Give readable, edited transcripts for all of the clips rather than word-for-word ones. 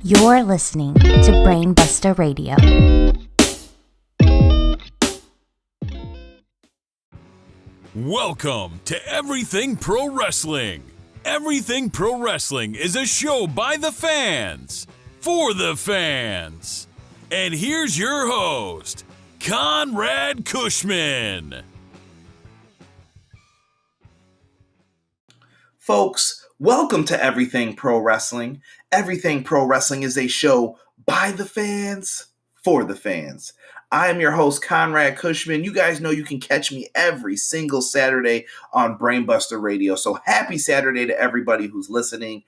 You're listening to Brainbusta Radio. Welcome to Everything Pro Wrestling. Everything Pro Wrestling is a show by the fans, for the fans. And here's your host, Conrad Cushman. Folks, welcome to Everything Pro Wrestling. Everything Pro Wrestling is a show by the fans, for the fans. I am your host, Conrad Cushman. You guys know you can catch me every single Saturday on Brainbusta Radio. So happy Saturday to everybody who's listening.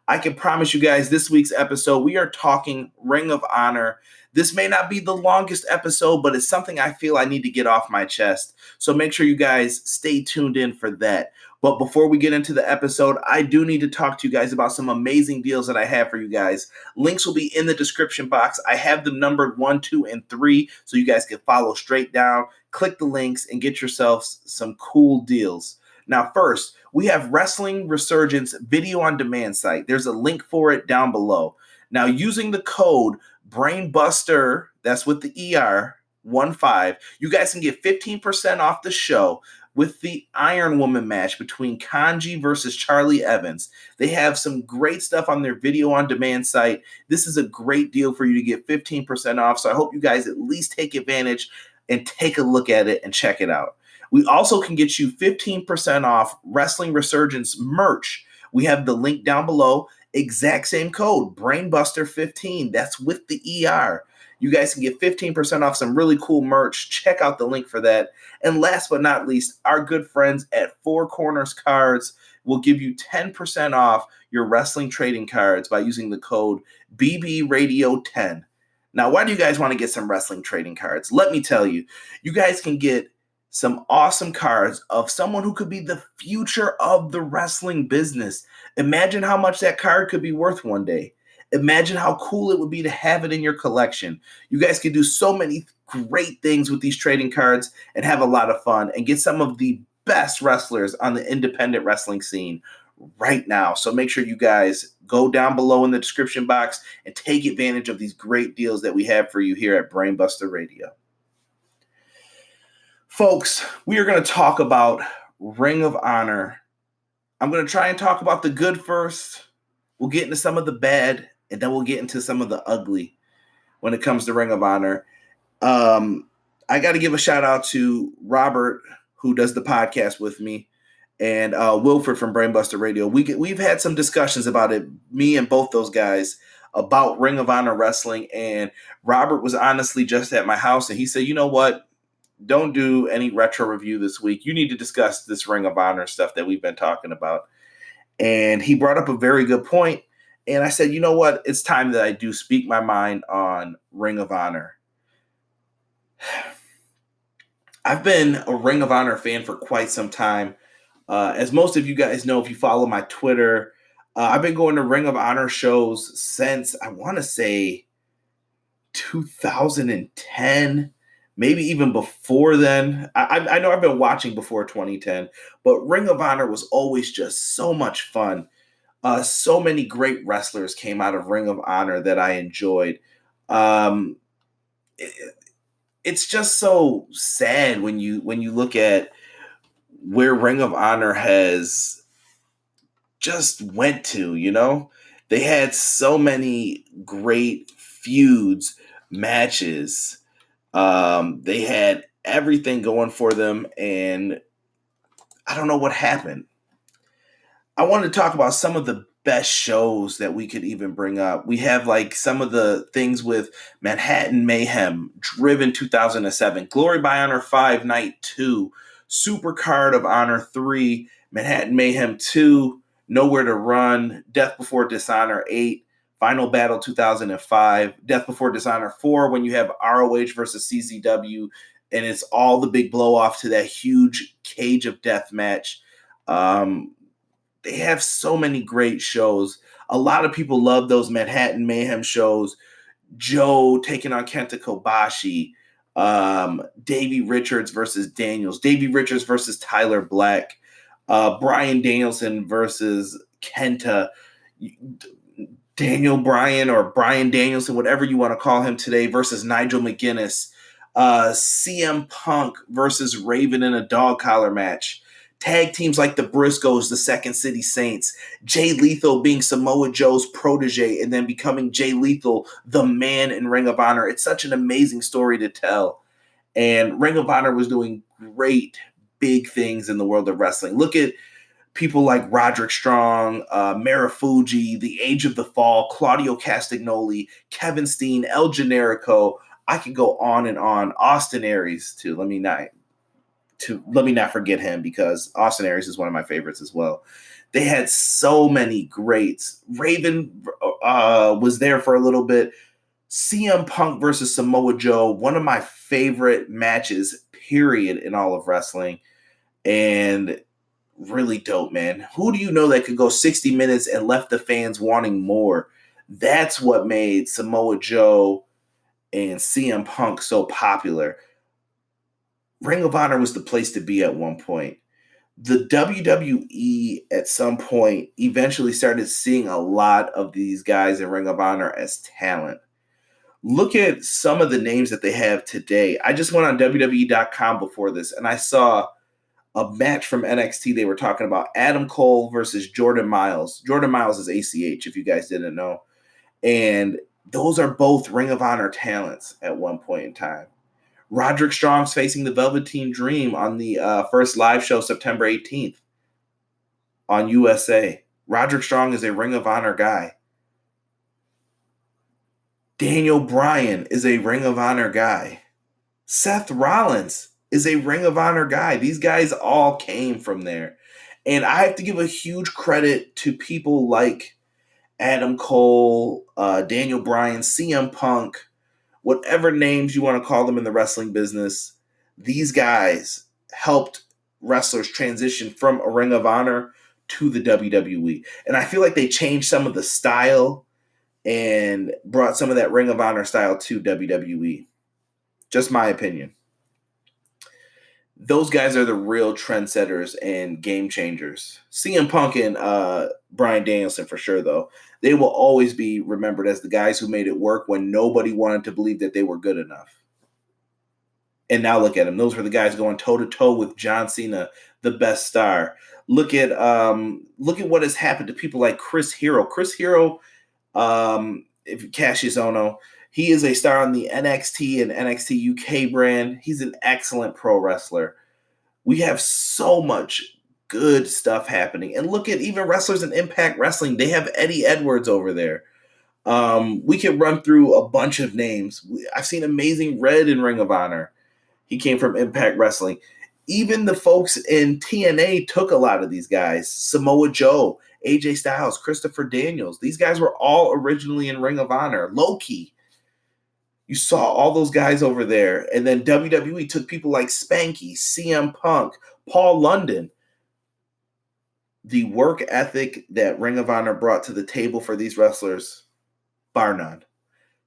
I can promise you guys this week's episode, we are talking Ring of Honor. This may not be the longest episode, but it's something I feel I need to get off my chest. So make sure you guys stay tuned in for that. But before we get into the episode, I do need to talk to you guys about some amazing deals that I have for you guys. Links will be in the description box. I have them numbered 1, 2, and 3, so you guys can follow straight down, click the links, and get yourselves some cool deals. Now, first, we have Wrestling Resurgence video on demand site. There's a link for it down below. Now, using the code brainbuster, that's with the ER, 15, you guys can get 15% off the show with the Iron Woman match between Kanji versus Charlie Evans. They have some great stuff on their video on demand site. This is a great deal for you to get 15% off. So I hope you guys at least take advantage and take a look at it and check it out. We also can get you 15% off Wrestling Resurgence merch. We have the link down below. Exact same code, Brainbuster15. That's with the ER. You guys can get 15% off some really cool merch. Check out the link for that. And last but not least, our good friends at Four Corners Cards will give you 10% off your wrestling trading cards by using the code BBRadio10. Now, why do you guys want to get some wrestling trading cards? Let me tell you, you guys can get some awesome cards of someone who could be the future of the wrestling business. Imagine how much that card could be worth one day. Imagine how cool it would be to have it in your collection. You guys can do so many great things with these trading cards and have a lot of fun and get some of the best wrestlers on the independent wrestling scene right now. So make sure you guys go down below in the description box and take advantage of these great deals that we have for you here at Brainbusta Radio. Folks, we are going to talk about Ring of Honor. I'm going to try and talk about the good first. We'll get into some of the bad, and then we'll get into some of the ugly when it comes to Ring of Honor. I got to give a shout out to Robert, who does the podcast with me, and Wilford from Brainbusta Radio. We've had some discussions about it, me and both those guys, about Ring of Honor wrestling. And Robert was honestly just at my house, and he said, you know what? Don't do any retro review this week. You need to discuss this Ring of Honor stuff that we've been talking about. And he brought up a very good point. And I said, you know what? It's time that I do speak my mind on Ring of Honor. I've been a Ring of Honor fan for quite some time. As most of you guys know, if you follow my Twitter, I've been going to Ring of Honor shows since, I want to say, 2010. Maybe even before then. I know I've been watching before 2010, but Ring of Honor was always just so much fun. So many great wrestlers came out of Ring of Honor that I enjoyed. It's just so sad when you look at where Ring of Honor has just went to, you know? They had so many great feuds, matches. They had everything going for them, and I don't know what happened. I wanted to talk about some of the best shows that we could even bring up. We have like some of the things with Manhattan Mayhem, Driven 2007, Glory by Honor 5 Night 2, Super Card of Honor 3, Manhattan Mayhem 2, Nowhere to Run, Death Before Dishonor 8, Final Battle 2005, Death Before Dishonor 4, when you have ROH versus CZW, and it's all the big blow off to that huge Cage of Death match. They have so many great shows. A lot of people love those Manhattan Mayhem shows. Joe taking on Kenta Kobashi, Davey Richards versus Daniels, Davey Richards versus Tyler Black, Bryan Danielson versus Kenta. Daniel Bryan or Bryan Danielson, whatever you want to call him today, versus Nigel McGuinness. CM Punk versus Raven in a dog collar match. Tag teams like the Briscoes, the Second City Saints, Jay Lethal being Samoa Joe's protege and then becoming Jay Lethal, the man in Ring of Honor. It's such an amazing story to tell. And Ring of Honor was doing great, big things in the world of wrestling. Look at people like Roderick Strong, Marufuji, The Age of the Fall, Claudio Castagnoli, Kevin Steen, El Generico. I could go on and on. Austin Aries too. Let me not forget him, because Austin Aries is one of my favorites as well. They had so many greats. Raven was there for a little bit. CM Punk versus Samoa Joe, one of my favorite matches, period, in all of wrestling. And really dope, man. Who do you know that could go 60 minutes and left the fans wanting more? That's what made Samoa Joe and CM Punk so popular. Ring of Honor was the place to be at one point. The WWE at some point eventually started seeing a lot of these guys in Ring of Honor as talent. Look at some of the names that they have today. I just went on WWE.com before this, and I saw a match from NXT. They were talking about Adam Cole versus Jordan Miles. Jordan Miles is ACH, if you guys didn't know. And those are both Ring of Honor talents at one point in time. Roderick Strong's facing the Velveteen Dream on the first live show September 18th on USA. Roderick Strong is a Ring of Honor guy. Daniel Bryan is a Ring of Honor guy. Seth Rollins is a Ring of Honor guy. These guys all came from there. And I have to give a huge credit to people like Adam Cole, Daniel Bryan, CM Punk, whatever names you want to call them in the wrestling business. These guys helped wrestlers transition from a Ring of Honor to the WWE. And I feel like they changed some of the style and brought some of that Ring of Honor style to WWE. Just my opinion. Those guys are the real trendsetters and game changers. CM Punk and Bryan Danielson for sure, though. They will always be remembered as the guys who made it work when nobody wanted to believe that they were good enough. And now look at them. Those were the guys going toe-to-toe with John Cena, the best star. Look at what has happened to people like Chris Hero. Chris Hero, if Cassius Ohno, he is a star on the NXT and NXT UK brand. He's an excellent pro wrestler. We have so much good stuff happening. And look at even wrestlers in Impact Wrestling. They have Eddie Edwards over there. We can run through a bunch of names. I've seen Amazing Red in Ring of Honor. He came from Impact Wrestling. Even the folks in TNA took a lot of these guys. Samoa Joe, AJ Styles, Christopher Daniels. These guys were all originally in Ring of Honor. Low-key. You saw all those guys over there. And then WWE took people like Spanky, CM Punk, Paul London. The work ethic that Ring of Honor brought to the table for these wrestlers, bar none.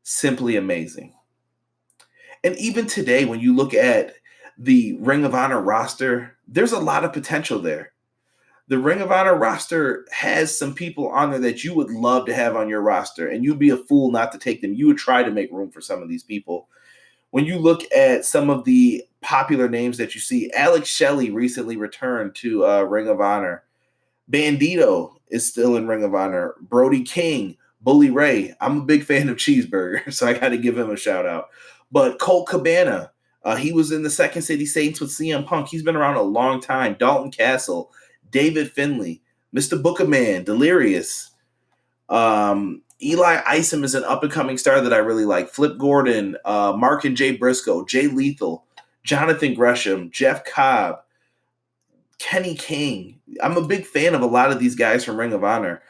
Simply amazing. And even today, when you look at the Ring of Honor roster, there's a lot of potential there. The Ring of Honor roster has some people on there that you would love to have on your roster, and you'd be a fool not to take them. You would try to make room for some of these people. When you look at some of the popular names that you see, Alex Shelley recently returned to Ring of Honor. Bandito is still in Ring of Honor. Brody King, Bully Ray. I'm a big fan of Cheeseburger, so I got to give him a shout out. But Colt Cabana, he was in the Second City Saints with CM Punk. He's been around a long time. Dalton Castle, David Finley, Mr. Bookerman, Delirious. Eli Isom is an up-and-coming star that I really like. Flip Gordon, Mark and Jay Briscoe, Jay Lethal, Jonathan Gresham, Jeff Cobb, Kenny King. I'm a big fan of a lot of these guys from Ring of Honor.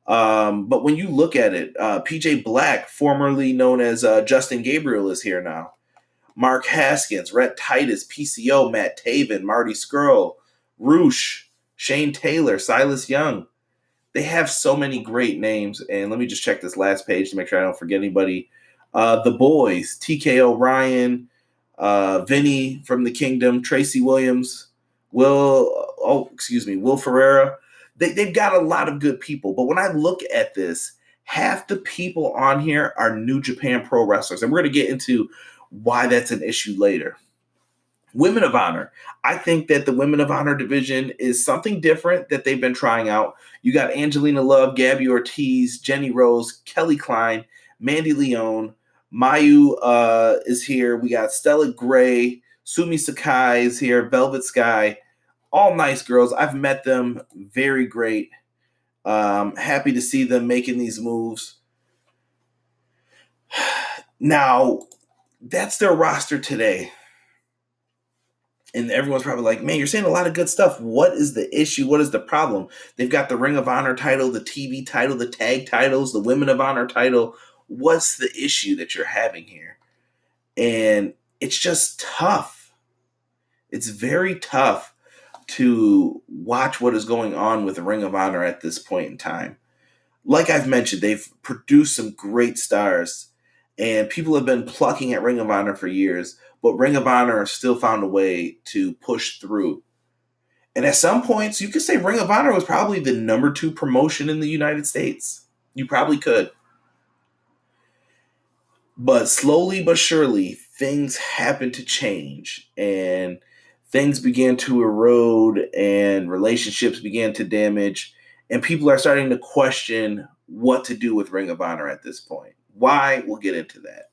But when you look at it, PJ Black, formerly known as Justin Gabriel, is here now. Mark Haskins, Rhett Titus, PCO, Matt Taven, Marty Skrull, Roosh, Shane Taylor, Silas Young. They have so many great names. And let me just check this last page to make sure I don't forget anybody. The Boys, TK O'Ryan, Vinny from the Kingdom, Tracy Williams, Will Ferreira. They've got a lot of good people. But when I look at this, half the people on here are New Japan Pro wrestlers. And we're going to get into why that's an issue later. Women of Honor. I think that the Women of Honor division is something different that they've been trying out. You got Angelina Love, Gabby Ortiz, Jenny Rose, Kelly Klein, Mandy Leone, Mayu is here. We got Stella Gray, Sumi Sakai is here, Velvet Sky. All nice girls. I've met them. Very great. Happy to see them making these moves. Now, that's their roster today. And everyone's probably like, man, you're saying a lot of good stuff. What is the issue? What is the problem? They've got the Ring of Honor title, the TV title, the tag titles, the Women of Honor title. What's the issue that you're having here? And it's just tough. It's very tough to watch what is going on with the Ring of Honor at this point in time. Like I've mentioned, they've produced some great stars, and people have been plucking at Ring of Honor for years, but Ring of Honor still found a way to push through. And at some points, you could say Ring of Honor was probably the number 2 promotion in the United States. You probably could. But slowly but surely, things happened to change, and things began to erode, and relationships began to damage, and people are starting to question what to do with Ring of Honor at this point. Why? We'll get into that.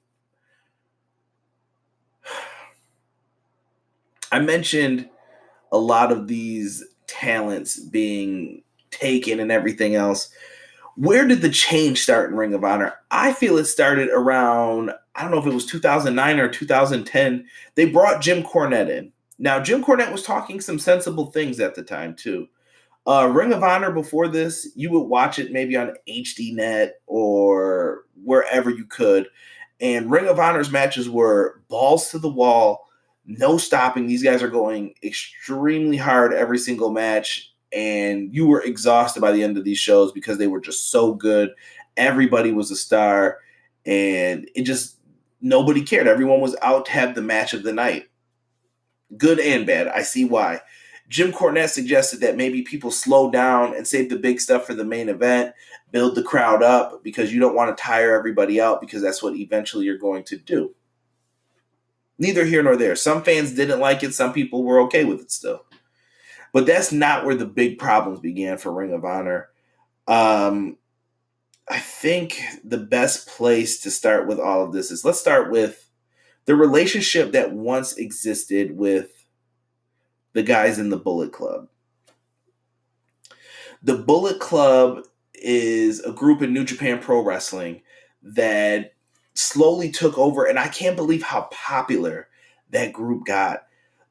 I mentioned a lot of these talents being taken and everything else. Where did the change start in Ring of Honor? I feel it started around, I don't know if it was 2009 or 2010. They brought Jim Cornette in. Now, Jim Cornette was talking some sensible things at the time, too. Ring of Honor before this, you would watch it maybe on HDNet or wherever you could. And Ring of Honor's matches were balls to the wall, no stopping. These guys are going extremely hard every single match. And you were exhausted by the end of these shows because they were just so good. Everybody was a star. And it just, nobody cared. Everyone was out to have the match of the night. Good and bad. I see why. Jim Cornette suggested that maybe people slow down and save the big stuff for the main event, build the crowd up, because you don't want to tire everybody out, because that's what eventually you're going to do. Neither here nor there. Some fans didn't like it. Some people were okay with it still. But that's not where the big problems began for Ring of Honor. I think the best place to start with all of this is, let's start with the relationship that once existed with the guys in the Bullet Club. The Bullet Club is a group in New Japan Pro Wrestling that slowly took over, and I can't believe how popular that group got.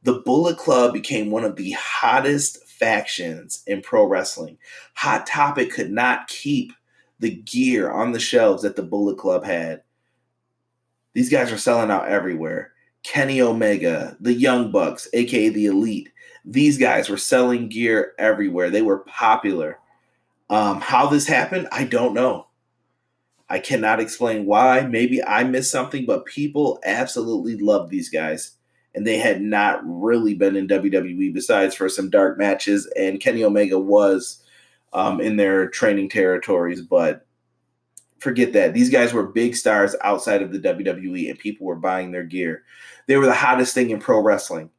The Bullet Club became one of the hottest factions in pro wrestling. Hot Topic could not keep the gear on the shelves that the Bullet Club had. These guys are selling out everywhere. Kenny Omega, the Young Bucks, aka the Elite. These guys were selling gear everywhere. They were popular. How this happened, I don't know. I cannot explain why. Maybe I missed something, but people absolutely loved these guys. And they had not really been in WWE besides for some dark matches. And Kenny Omega was in their training territories. But forget that. These guys were big stars outside of the WWE, and people were buying their gear. They were the hottest thing in pro wrestling.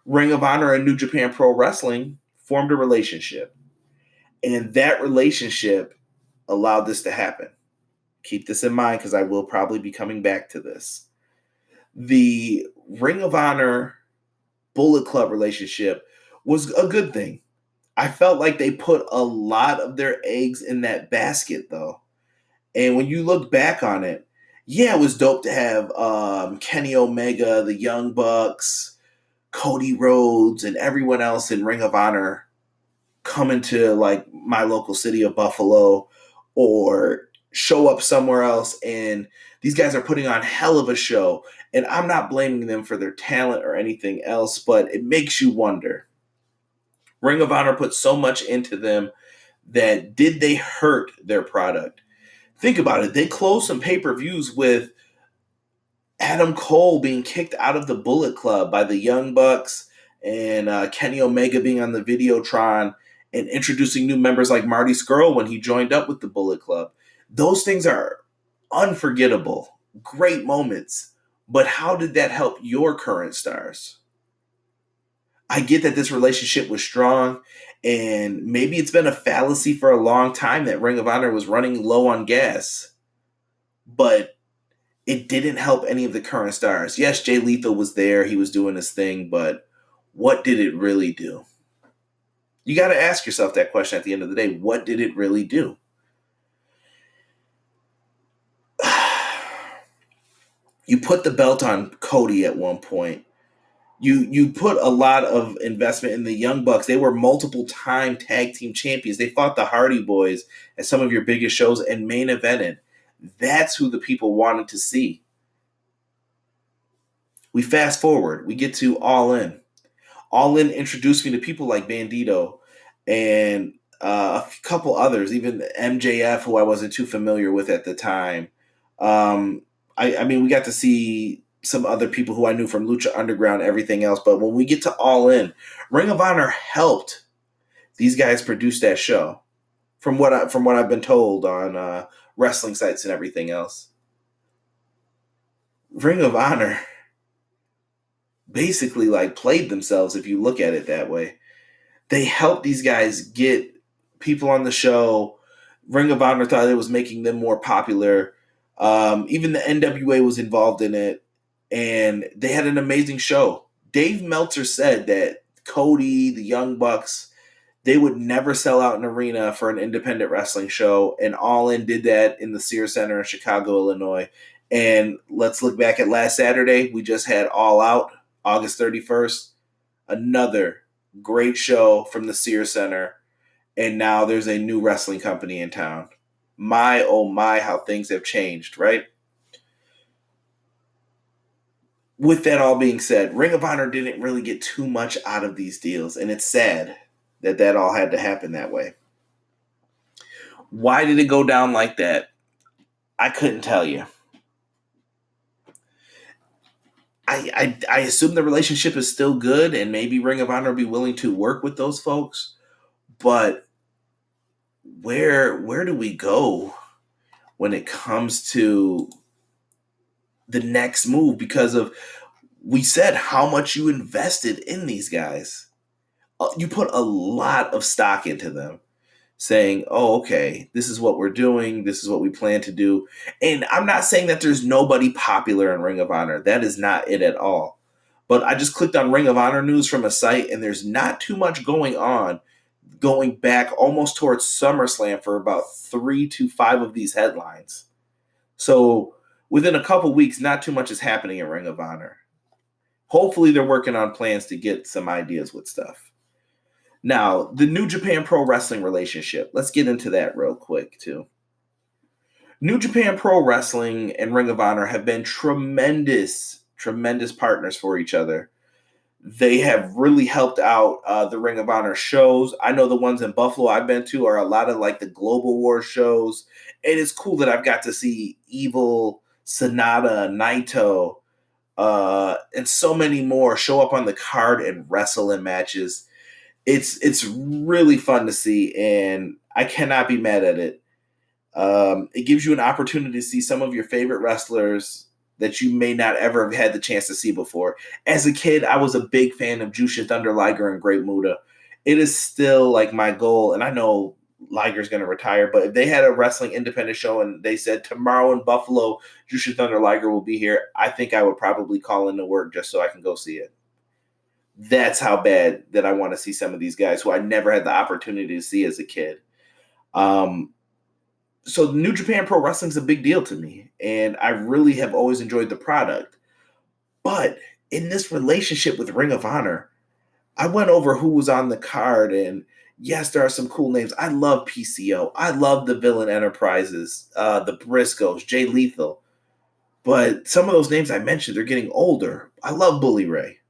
Ring of Honor and New Japan Pro Wrestling formed a relationship. And that relationship allowed this to happen. Keep this in mind, because I will probably be coming back to this. The Ring of Honor Bullet Club relationship was a good thing. I felt like they put a lot of their eggs in that basket, though. And when you look back on it, yeah, it was dope to have Kenny Omega, the Young Bucks, Cody Rhodes, and everyone else in Ring of Honor come into like my local city of Buffalo or show up somewhere else, and these guys are putting on hell of a show. And I'm not blaming them for their talent or anything else, but it makes you wonder. Ring of Honor put so much into them that did they hurt their product? Think about it. They closed some pay-per-views with Adam Cole being kicked out of the Bullet Club by the Young Bucks and Kenny Omega being on the Videotron and introducing new members like Marty Scurll when he joined up with the Bullet Club. Those things are unforgettable, great moments. But how did that help your current stars? I get that this relationship was strong, and maybe it's been a fallacy for a long time that Ring of Honor was running low on gas, but it didn't help any of the current stars. Yes, Jay Lethal was there, he was doing his thing, but what did it really do? You got to ask yourself that question at the end of the day. What did it really do? You put the belt on Cody at one point. You put a lot of investment in the Young Bucks. They were multiple time tag team champions. They fought the Hardy Boys at some of your biggest shows and main evented. That's who the people wanted to see. We fast forward. We get to All In. All In introduced me to people like Bandito and a couple others, even MJF, who I wasn't too familiar with at the time. I mean, we got to see some other people who I knew from Lucha Underground, everything else. But when we get to All In, Ring of Honor helped these guys produce that show. From what I've been told on wrestling sites and everything else, Ring of Honor basically like played themselves if you look at it that way. They helped these guys get people on the show. Ring of Honor thought it was making them more popular. Even the NWA was involved in it, and they had an amazing show. Dave Meltzer said that Cody, the Young Bucks, they would never sell out an arena for an independent wrestling show, and All In did that in the Sears Center in Chicago, Illinois. And let's look back at last Saturday. We just had All Out, August 31st. Another great show from the Sears Center, and now there's a new wrestling company in town. My, oh my, how things have changed, right? With that all being said, Ring of Honor didn't really get too much out of these deals, and it's sad that all had to happen that way. Why did it go down like that? I couldn't tell you. I assume the relationship is still good, and maybe Ring of Honor will be willing to work with those folks, but where do we go when it comes to the next move? Because of, we said how much you invested in these guys. You put a lot of stock into them, saying, oh, okay, this is what we're doing. This is what we plan to do. And I'm not saying that there's nobody popular in Ring of Honor. That is not it at all. But I just clicked on Ring of Honor news from a site, and there's not too much going on, going back almost towards SummerSlam for about 3 to 5 of these headlines. So within a couple weeks, not too much is happening in Ring of Honor. Hopefully they're working on plans to get some ideas with stuff. Now, the New Japan Pro Wrestling relationship. Let's get into that real quick, too. New Japan Pro Wrestling and Ring of Honor have been tremendous partners for each other. They have really helped out the Ring of Honor shows. I know the ones in Buffalo I've been to are a lot of like the Global War shows. It is cool that I've got to see Evil, Sonata, Naito, and so many more show up on the card and wrestle in matches. It's really fun to see, and I cannot be mad at it. It gives you an opportunity to see some of your favorite wrestlers that you may not ever have had the chance to see before. As a kid, I was a big fan of Jushin Thunder Liger and Great Muta. It is still like my goal, and I know Liger's going to retire, but if they had a wrestling independent show and they said tomorrow in Buffalo, Jushin Thunder Liger will be here, I think I would probably call into work just so I can go see it. That's how bad that I want to see some of these guys who I never had the opportunity to see as a kid. So New Japan Pro Wrestling is a big deal to me, and I really have always enjoyed the product. But in this relationship with Ring of Honor, I went over who was on the card, and yes, there are some cool names. I love PCO. I love the Villain Enterprises, the Briscoes, Jay Lethal. But some of those names I mentioned, they're getting older. I love Bully Ray.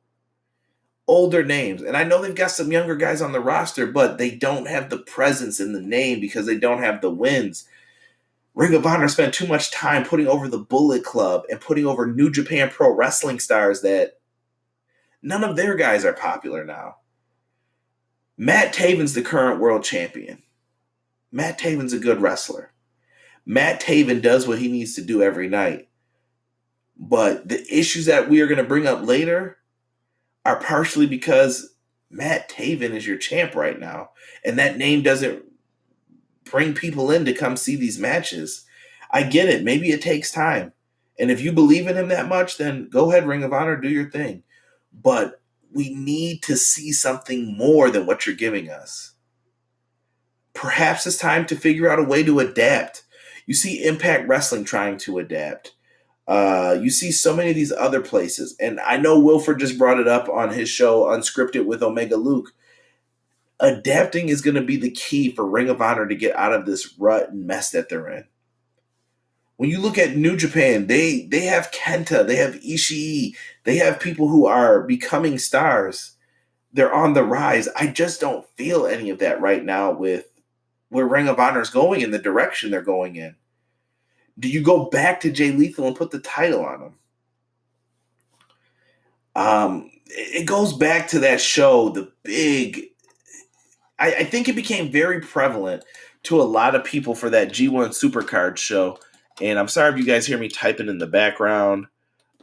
Older names. And I know they've got some younger guys on the roster, but they don't have the presence in the name because they don't have the wins. Ring of Honor spent too much time putting over the Bullet Club and putting over New Japan Pro Wrestling stars that none of their guys are popular now. Matt Taven's the current world champion. Matt Taven's a good wrestler. Matt Taven does what he needs to do every night. But the issues that we are going to bring up later are partially because Matt Taven is your champ right now. And that name doesn't bring people in to come see these matches. I get it. Maybe it takes time. And if you believe in him that much, then go ahead, Ring of Honor, do your thing. But we need to see something more than what you're giving us. Perhaps it's time to figure out a way to adapt. You see Impact Wrestling trying to adapt. You see so many of these other places. And I know Wilford just brought it up on his show, Unscripted with Omega Luke. Adapting is going to be the key for Ring of Honor to get out of this rut and mess that they're in. When you look at New Japan, they have Kenta, they have Ishii, they have people who are becoming stars. They're on the rise. I just don't feel any of that right now with where Ring of Honor is going in the direction they're going in. Do you go back to Jay Lethal and put the title on him? It goes back to that show, the big... I think it became very prevalent to a lot of people for that G1 Supercard show. And I'm sorry if you guys hear me typing in the background,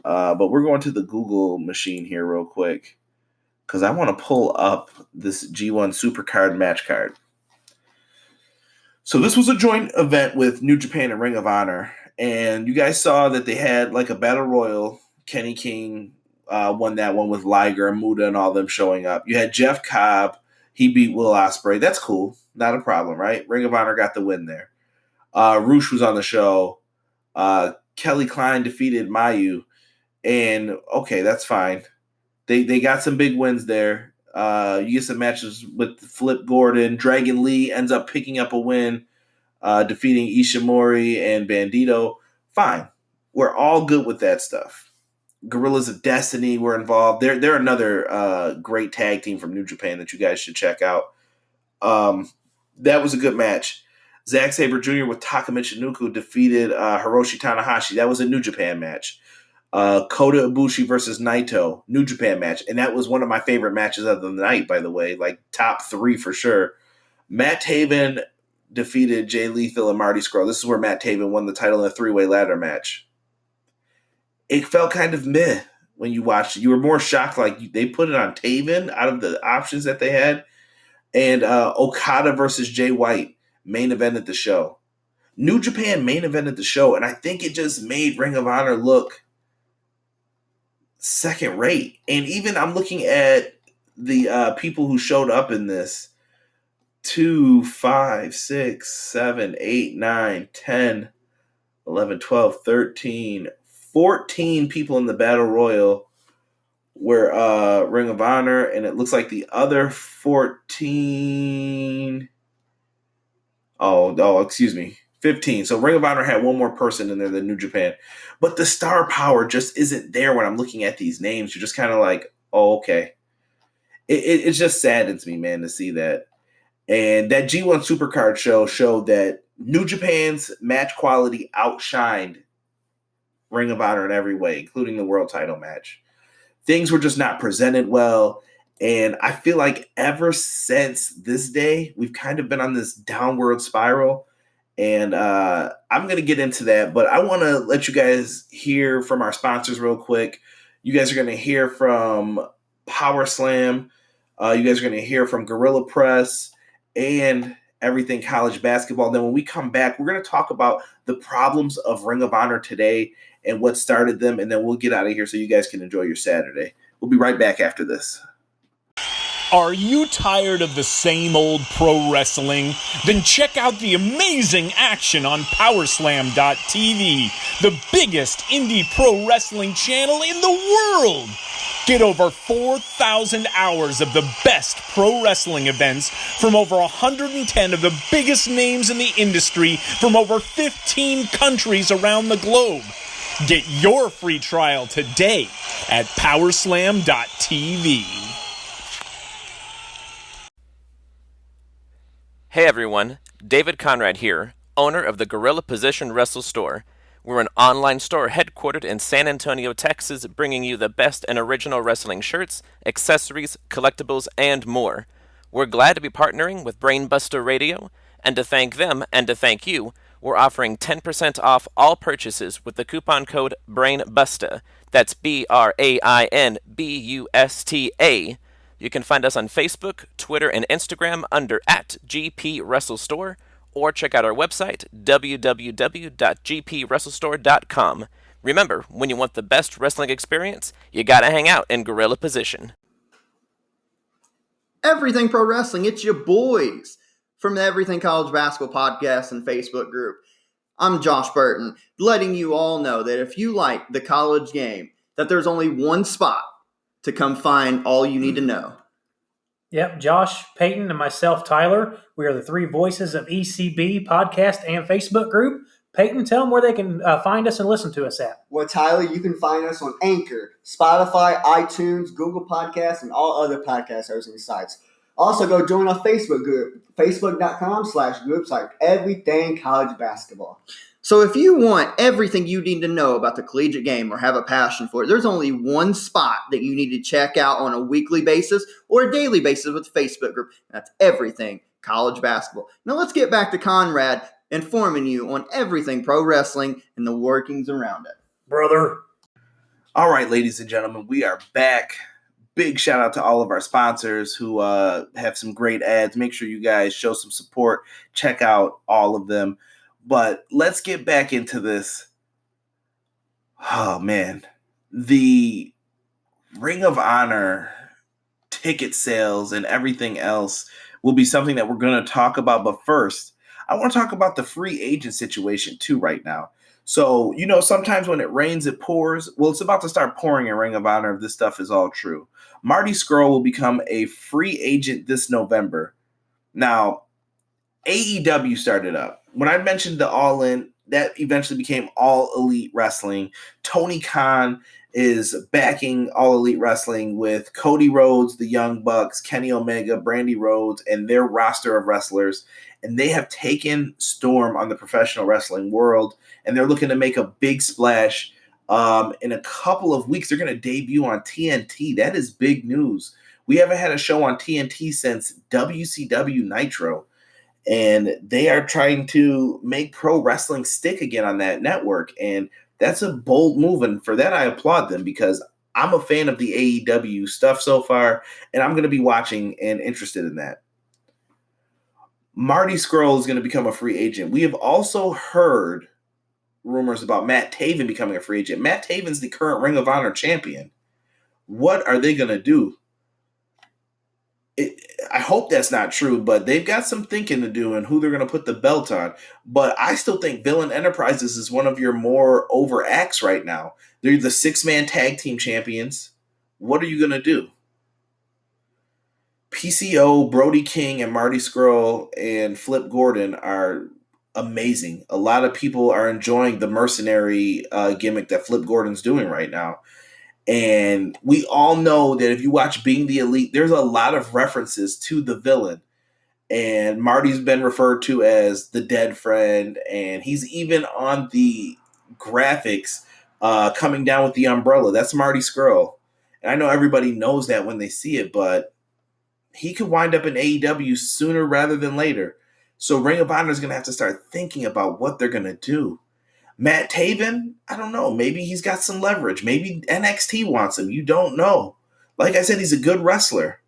but we're going to the Google machine here real quick because I want to pull up this G1 Supercard match card. So this was a joint event with New Japan and Ring of Honor, and you guys saw that they had like a battle royal. Kenny King won that one with Liger and Muda and all them showing up. You had Jeff Cobb. He beat Will Ospreay. That's cool. Not a problem, right? Ring of Honor got the win there. Roosh was on the show. Kelly Klein defeated Mayu. And, okay, that's fine. They got some big wins there. You get some matches with Flip Gordon. Dragon Lee ends up picking up a win, defeating Ishimori and Bandito. Fine. We're all good with that stuff. Gorillas of Destiny were involved. They're another great tag team from New Japan that you guys should check out. That was a good match. Zack Sabre Jr. with Taka Michinoku defeated Hiroshi Tanahashi. That was a New Japan match. Kota Ibushi versus Naito, New Japan match. And that was one of my favorite matches of the night, by the way. Like, top 3 for sure. Matt Taven defeated Jay Lethal and Marty Scurll. This is where Matt Taven won the title in a 3-way ladder match. It felt kind of meh when you watched it. You were more shocked, like they put it on Taven out of the options that they had. And Okada versus Jay White, main event at the show. New Japan main event at the show, and I think it just made Ring of Honor look second rate. And even I'm looking at the people who showed up in this. 2, 5, 6, 7, 8, 9, 10, 11, 12, 13, 14 people in the Battle Royal were Ring of Honor, and it looks like the other 14... Oh, excuse me. 15. So Ring of Honor had one more person in there than New Japan. But the star power just isn't there when I'm looking at these names. You're just kind of like, oh, okay. It just saddens me, man, to see that. And that G1 Supercard show showed that New Japan's match quality outshined Ring of Honor in every way, including the world title match. Things were just not presented well. And I feel like ever since this day, we've kind of been on this downward spiral. And I'm going to get into that. But I want to let you guys hear from our sponsors real quick. You guys are going to hear from Power Slam. You guys are going to hear from Gorilla Press and Everything College Basketball. Then when we come back, we're going to talk about the problems of Ring of Honor today and what started them. And then we'll get out of here so you guys can enjoy your Saturday. We'll be right back after this. Are you tired of the same old pro wrestling? Then check out the amazing action on Powerslam.tv, the biggest indie pro wrestling channel in the world. Get over 4,000 hours of the best pro wrestling events from over 110 of the biggest names in the industry from over 15 countries around the globe. Get your free trial today at Powerslam.tv. Hey everyone, David Conrad here, owner of the Gorilla Position Wrestle Store. We're an online store headquartered in San Antonio, Texas, bringing you the best and original wrestling shirts, accessories, collectibles, and more. We're glad to be partnering with Brainbusta Radio, and to thank them and to thank you, We're offering 10% off all purchases with the coupon code BRAINBUSTA. That's BRAINBUSTA. You can find us on Facebook, Twitter, and Instagram under @GPWrestleStore, or check out our website, www.gpwrestlestore.com. Remember, when you want the best wrestling experience, you gotta hang out in gorilla position. Everything Pro Wrestling, it's your boys from the Everything College Basketball Podcast and Facebook group. I'm Josh Burton, letting you all know that if you like the college game, that there's only one spot to come find all you need to know. Yep, Josh, Peyton, and myself, Tyler. We are the three voices of ECB podcast and Facebook group. Peyton, tell them where they can find us and listen to us at. Well, Tyler, you can find us on Anchor, Spotify, iTunes, Google Podcasts, and all other podcast hosting sites. Also, go join our Facebook group, facebook.com/groups like Everything College Basketball. So if you want everything you need to know about the collegiate game or have a passion for it, there's only one spot that you need to check out on a weekly basis or a daily basis with the Facebook group. That's Everything College Basketball. Now let's get back to Conrad informing you on everything pro wrestling and the workings around it. Brother. All right, ladies and gentlemen, we are back. Big shout out to all of our sponsors who have some great ads. Make sure you guys show some support. Check out all of them. But let's get back into this. Oh, man. The Ring of Honor ticket sales and everything else will be something that we're going to talk about. But first, I want to talk about the free agent situation too right now. So, you know, sometimes when it rains, it pours. Well, it's about to start pouring in Ring of Honor if this stuff is all true. Marty Scurll will become a free agent this November. Now, AEW started up. When I mentioned the All In, that eventually became All Elite Wrestling. Tony Khan is backing All Elite Wrestling with Cody Rhodes, the Young Bucks, Kenny Omega, Brandy Rhodes, and their roster of wrestlers. And they have taken storm on the professional wrestling world, and they're looking to make a big splash. In a couple of weeks, they're going to debut on TNT. That is big news. We haven't had a show on TNT since WCW Nitro, and they are trying to make pro wrestling stick again on that network, and that's a bold move, and for that I applaud them because I'm a fan of the AEW stuff so far, and I'm going to be watching and interested in that. Marty Scurll is going to become a free agent. We have also heard rumors about Matt Taven becoming a free agent. Matt Taven's the current Ring of Honor champion. What are they going to do? I hope that's not true, but they've got some thinking to do and who they're going to put the belt on. But I still think Villain Enterprises is one of your more over acts right now. They're the 6-man tag team champions. What are you going to do? PCO, Brody King, and Marty Scurll and Flip Gordon are amazing. A lot of people are enjoying the mercenary gimmick that Flip Gordon's doing right now. And we all know that if you watch Being the Elite, there's a lot of references to the villain. And Marty's been referred to as the dead friend. And he's even on the graphics coming down with the umbrella. That's Marty Scurll. And I know everybody knows that when they see it, but he could wind up in AEW sooner rather than later. So Ring of Honor is going to have to start thinking about what they're going to do. Matt Taven, I don't know. Maybe he's got some leverage. Maybe NXT wants him. You don't know. Like I said, he's a good wrestler.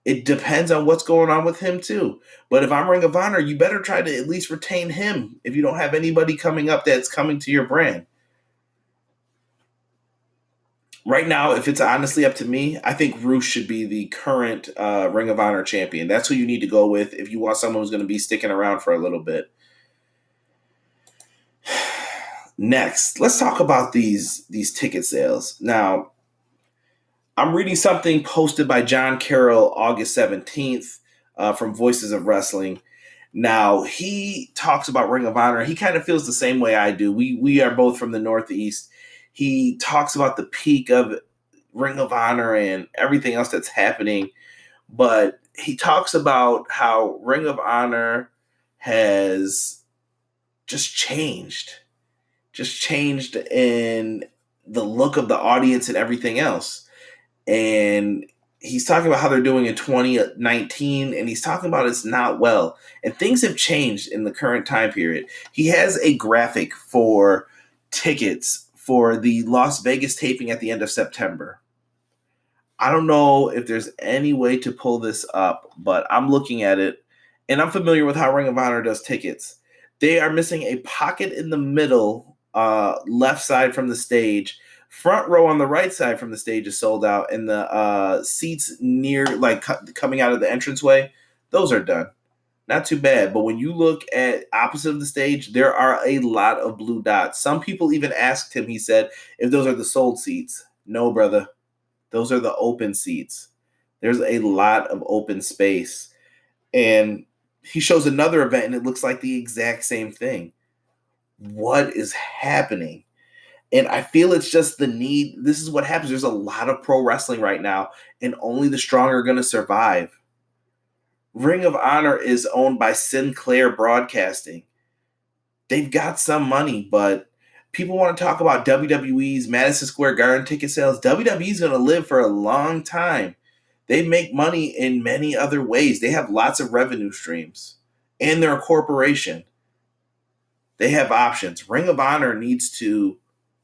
It depends on what's going on with him too. But if I'm Ring of Honor, you better try to at least retain him if you don't have anybody coming up that's coming to your brand. Right now, if it's honestly up to me, I think Rush should be the current Ring of Honor champion. That's who you need to go with if you want someone who's going to be sticking around for a little bit. Next, let's talk about these ticket sales. Now, I'm reading something posted by John Carroll August 17th from Voices of Wrestling. Now, he talks about Ring of Honor. He kind of feels the same way I do. We are both from the Northeast. He talks about the peak of Ring of Honor and everything else that's happening. But he talks about how Ring of Honor has just changed in the look of the audience and everything else. And he's talking about how they're doing in 2019, and he's talking about it's not well. And things have changed in the current time period. He has a graphic for tickets for the Las Vegas taping at the end of September. I don't know if there's any way to pull this up, but I'm looking at it, and I'm familiar with how Ring of Honor does tickets. They are missing a pocket in the middle, left side from the stage. Front row on the right side from the stage is sold out, and the seats near, like coming out of the entranceway, those are done. Not too bad. But when you look at opposite of the stage, there are a lot of blue dots. Some people even asked him, he said, if those are the sold seats. No, brother. Those are the open seats. There's a lot of open space. And he shows another event, and it looks like the exact same thing. What is happening? And I feel it's just the need. This is what happens. There's a lot of pro wrestling right now, and only the strong are going to survive. Ring of Honor is owned by Sinclair Broadcasting. They've got some money, but people want to talk about WWE's Madison Square Garden ticket sales. WWE's going to live for a long time. They make money in many other ways. They have lots of revenue streams, and they're a corporation. They have options. Ring of Honor needs to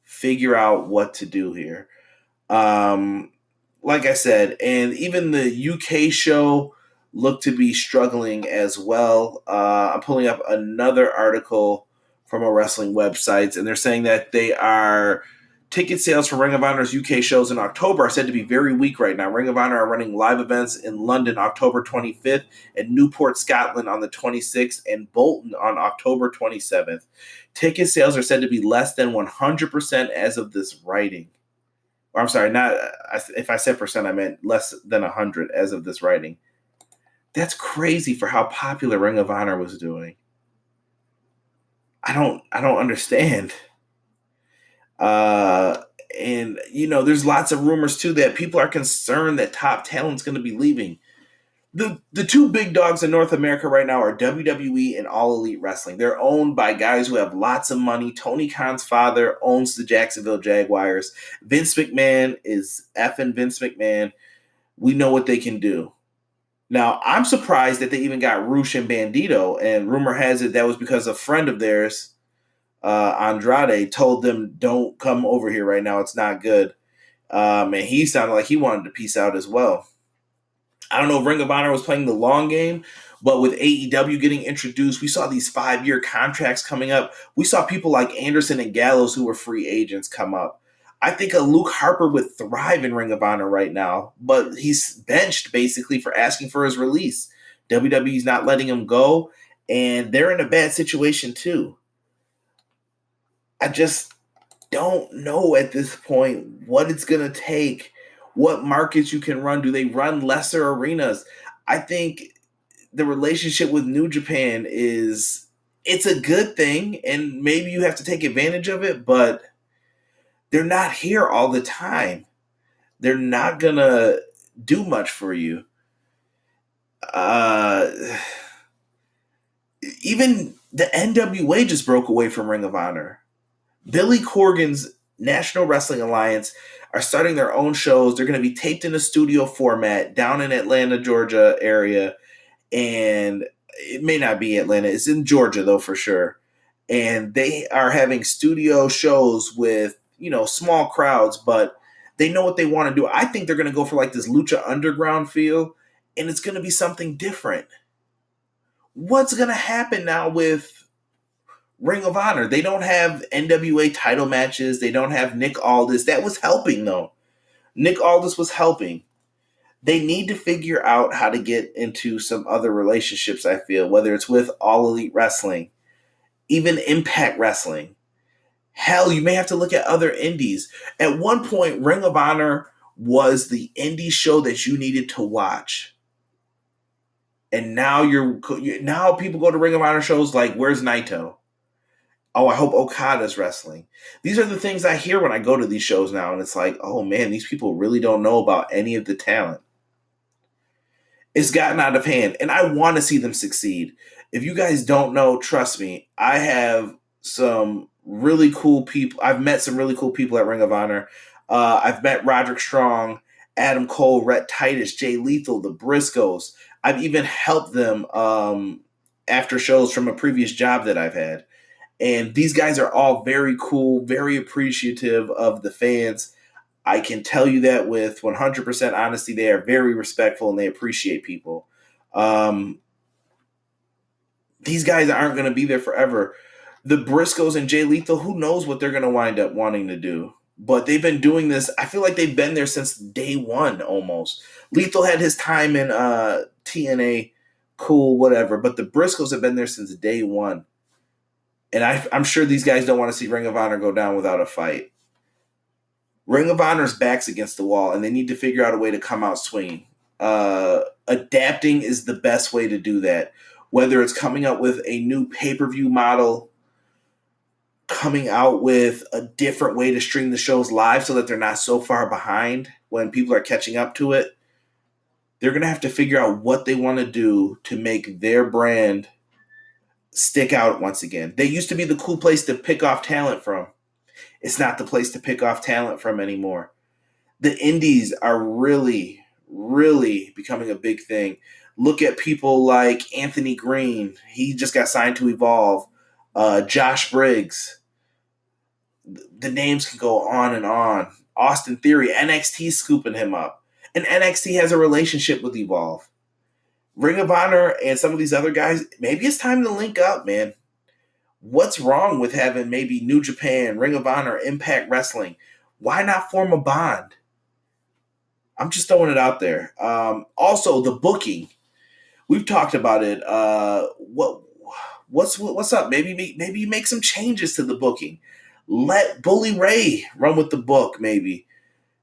figure out what to do here. Like I said, and even the UK show looked to be struggling as well. I'm pulling up another article from a wrestling website, and they're saying that ticket sales for Ring of Honor's UK shows in October are said to be very weak right now. Ring of Honor are running live events in London October 25th, and Newport, Scotland on the 26th, and Bolton on October 27th. Ticket sales are said to be less than 100% as of this writing. Or I'm sorry, if I said percent, I meant less than 100 as of this writing. That's crazy for how popular Ring of Honor was doing. I don't understand. And there's lots of rumors too that people are concerned that top talent's going to be leaving. The two big dogs in North America right now are WWE and All Elite Wrestling. They're owned by guys who have lots of money. Tony Khan's father owns the Jacksonville Jaguars. Vince McMahon is effing Vince McMahon. We know what they can do. Now, I'm surprised that they even got Rush and Bandito, and rumor has it that was because a friend of theirs, Andrade, told them, don't come over here right now. It's not good. And he sounded like he wanted to peace out as well. I don't know if Ring of Honor was playing the long game, but with AEW getting introduced, we saw these 5-year contracts coming up. We saw people like Anderson and Gallows who were free agents come up. I think a Luke Harper would thrive in Ring of Honor right now, but he's benched basically for asking for his release. WWE's not letting him go, and they're in a bad situation too. I just don't know at this point what it's going to take, what markets you can run. Do they run lesser arenas? I think the relationship with New Japan it's a good thing, and maybe you have to take advantage of it, but they're not here all the time. They're not going to do much for you. Even the NWA just broke away from Ring of Honor. Billy Corgan's National Wrestling Alliance are starting their own shows. They're going to be taped in a studio format down in Atlanta, Georgia area. And it may not be Atlanta. It's in Georgia, though, for sure. And they are having studio shows with, small crowds, but they know what they want to do. I think they're going to go for like this Lucha Underground feel, and it's going to be something different. What's going to happen now with Ring of Honor? They don't have NWA title matches. They don't have Nick Aldis. That was helping, though. Nick Aldis was helping. They need to figure out how to get into some other relationships, I feel, whether it's with All Elite Wrestling, even Impact Wrestling. Hell, you may have to look at other indies. At one point, Ring of Honor was the indie show that you needed to watch. And now now people go to Ring of Honor shows like, where's Naito? Oh, I hope Okada's wrestling. These are the things I hear when I go to these shows now, and it's like, oh man, these people really don't know about any of the talent. It's gotten out of hand, and I want to see them succeed. If you guys don't know, trust me, I have some really cool people. I've met some really cool people at Ring of Honor. I've met Roderick Strong, Adam Cole, Rhett Titus, Jay Lethal, the Briscoes. I've even helped them after shows from a previous job that I've had. And these guys are all very cool, very appreciative of the fans. I can tell you that with 100% honesty. They are very respectful and they appreciate people. These guys aren't going to be there forever. The Briscoes and Jay Lethal, who knows what they're going to wind up wanting to do. But they've been doing this. I feel like they've been there since day one almost. Lethal had his time in TNA, cool, whatever. But the Briscoes have been there since day one. And I'm sure these guys don't want to see Ring of Honor go down without a fight. Ring of Honor's back's against the wall, and they need to figure out a way to come out swinging. Adapting is the best way to do that. Whether it's coming up with a new pay-per-view model, coming out with a different way to stream the shows live so that they're not so far behind when people are catching up to it, they're going to have to figure out what they want to do to make their brand stick out once again. They used to be the cool place to pick off talent from. It's not the place to pick off talent from anymore. The indies are really, really becoming a big thing. Look at people like Anthony Green. He just got signed to Evolve. Josh Briggs. The names can go on and on. Austin Theory. NXT scooping him up. And NXT has a relationship with Evolve. Ring of Honor and some of these other guys, maybe it's time to link up, man. What's wrong with having maybe New Japan, Ring of Honor, Impact Wrestling? Why not form a bond? I'm just throwing it out there. Also, the booking. We've talked about it. What's up? Maybe you make some changes to the booking. Let Bully Ray run with the book, maybe.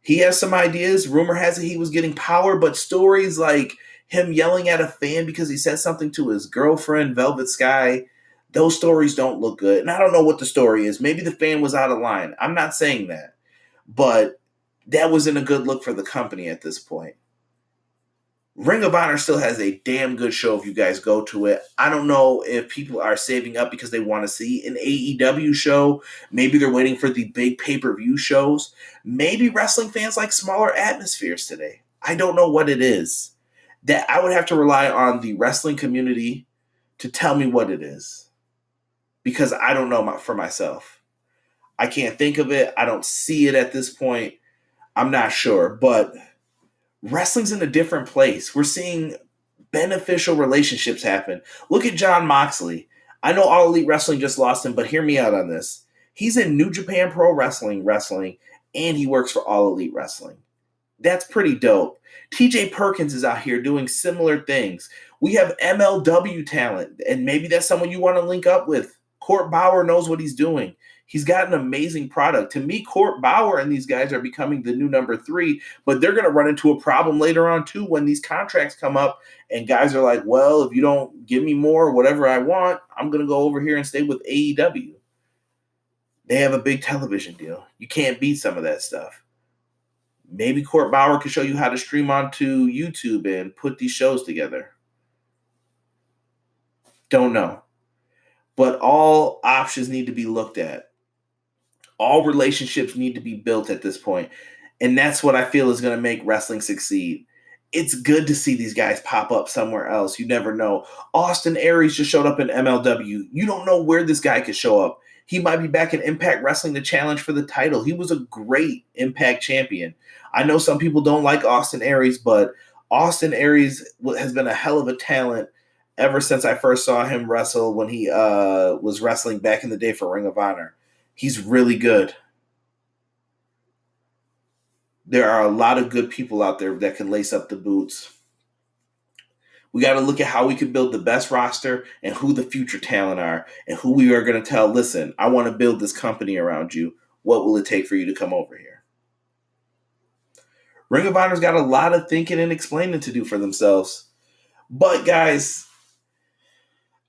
He has some ideas. Rumor has it he was getting power, but stories like him yelling at a fan because he said something to his girlfriend, Velvet Sky, those stories don't look good. And I don't know what the story is. Maybe the fan was out of line. I'm not saying that. But that wasn't a good look for the company at this point. Ring of Honor still has a damn good show if you guys go to it. I don't know if people are saving up because they want to see an AEW show. Maybe they're waiting for the big pay-per-view shows. Maybe wrestling fans like smaller atmospheres today. I don't know what it is. That I would have to rely on the wrestling community to tell me what it is. Because I don't know for myself. I can't think of it. I don't see it at this point. I'm not sure. But wrestling's in a different place. We're seeing beneficial relationships happen. Look at Jon Moxley. I know All Elite Wrestling just lost him, but hear me out on this. He's in New Japan Pro Wrestling, and he works for All Elite Wrestling. That's pretty dope. TJ Perkins is out here doing similar things. We have MLW talent, and maybe that's someone you want to link up with. Court Bauer knows what he's doing. He's got an amazing product. To me, Court Bauer and these guys are becoming the new number 3, but they're going to run into a problem later on too when these contracts come up and guys are like, well, if you don't give me more, whatever I want, I'm going to go over here and stay with AEW. They have a big television deal. You can't beat some of that stuff. Maybe Court Bauer can show you how to stream onto YouTube and put these shows together. Don't know. But all options need to be looked at. All relationships need to be built at this point. And that's what I feel is going to make wrestling succeed. It's good to see these guys pop up somewhere else. You never know. Austin Aries just showed up in MLW. You don't know where this guy could show up. He might be back in Impact Wrestling to challenge for the title. He was a great Impact champion. I know some people don't like Austin Aries, but Austin Aries has been a hell of a talent ever since I first saw him wrestle when he was wrestling back in the day for Ring of Honor. He's really good. There are a lot of good people out there that can lace up the boots. We got to look at how we can build the best roster and who the future talent are and who we are going to tell, listen, I want to build this company around you. What will it take for you to come over here? Ring of Honor's got a lot of thinking and explaining to do for themselves. But guys,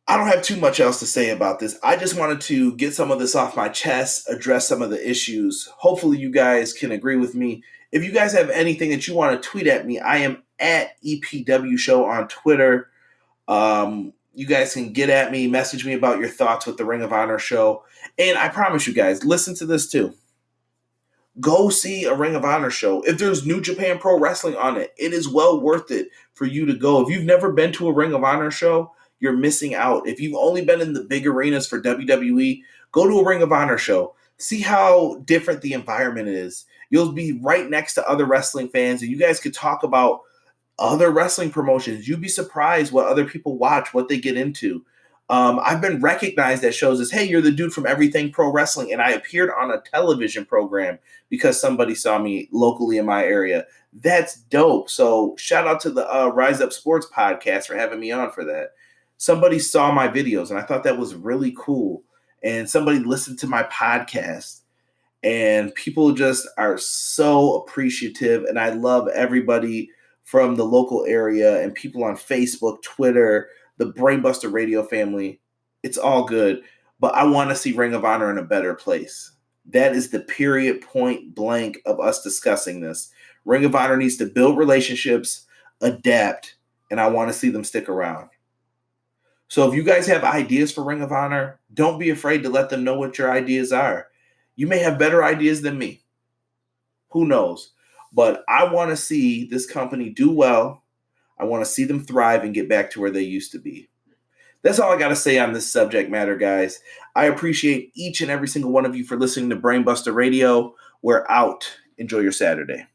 I don't have too much else to say about this. I just wanted to get some of this off my chest, address some of the issues. Hopefully you guys can agree with me. If you guys have anything that you want to tweet at me, I am at epwshow on Twitter. You guys can get at me, message me about your thoughts with the Ring of Honor show. And I promise you guys, listen to this too. Go see a Ring of Honor show. If there's New Japan Pro Wrestling on it, it is well worth it for you to go. If you've never been to a Ring of Honor show, you're missing out. If you've only been in the big arenas for WWE, go to a Ring of Honor show. See how different the environment is. You'll be right next to other wrestling fans, and you guys could talk about other wrestling promotions. You'd be surprised what other people watch, what they get into. I've been recognized at shows as, hey, you're the dude from Everything Pro Wrestling, and I appeared on a television program because somebody saw me locally in my area. That's dope. So shout out to the Rise Up Sports podcast for having me on for that. Somebody saw my videos, and I thought that was really cool. And somebody listened to my podcast, and people just are so appreciative. And I love everybody from the local area and people on Facebook, Twitter, the Brainbusta Radio family. It's all good, but I want to see Ring of Honor in a better place. That is the period point blank of us discussing this. Ring of Honor needs to build relationships, adapt, and I want to see them stick around. So if you guys have ideas for Ring of Honor, don't be afraid to let them know what your ideas are. You may have better ideas than me. Who knows? But I want to see this company do well. I want to see them thrive and get back to where they used to be. That's all I got to say on this subject matter, guys. I appreciate each and every single one of you for listening to Brainbusta Radio. We're out. Enjoy your Saturday.